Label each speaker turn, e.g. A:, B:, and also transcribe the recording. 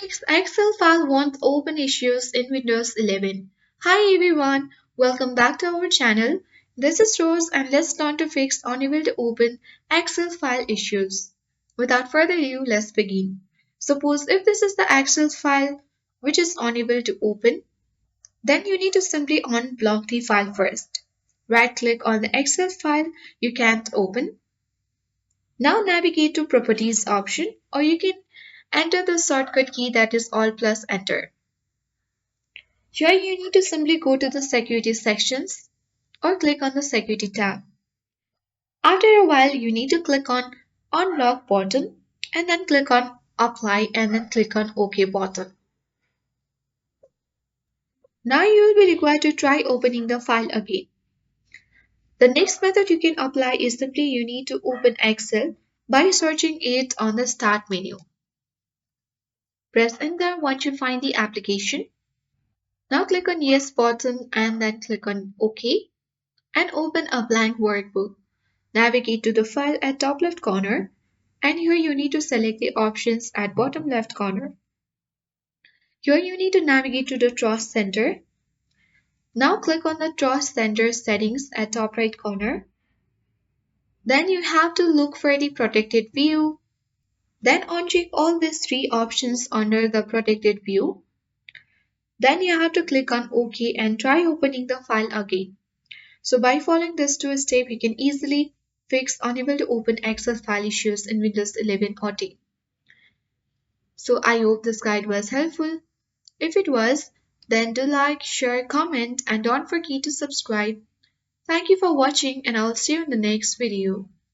A: Excel file won't open issues in Windows 11. Hi everyone, welcome back to our channel. This is Rose and let's learn to fix unable to open Excel file issues. Without further ado, let's begin. Suppose if this is the Excel file which is unable to open, then you need to simply unblock the file first. Right click on the Excel file you can't open. Now navigate to Properties option or you can enter the shortcut key that is Alt plus Enter. Here you need to simply go to the Security sections or click on the Security tab. After a while you need to click on Unlock button and then click on Apply and then click on OK button. Now you will be required to try opening the file again. The next method you can apply is simply you need to open Excel by searching it on the Start menu. Press Enter once you find the application. Now click on Yes button and then click on OK and open a blank workbook. Navigate to the file at top left corner and here you need to select the options at bottom left corner. Here you need to navigate to the Trust Center. Now click on the Trust Center settings at top right corner. Then you have to look for the Protected View. Then uncheck all these three options under the Protected View. Then you have to click on OK and try opening the file again. So by following this two steps, you can easily fix unable to open Excel file issues in Windows 11 or 10. So I hope this guide was helpful. If it was, then do like, share, comment and don't forget to subscribe. Thank you for watching and I'll see you in the next video.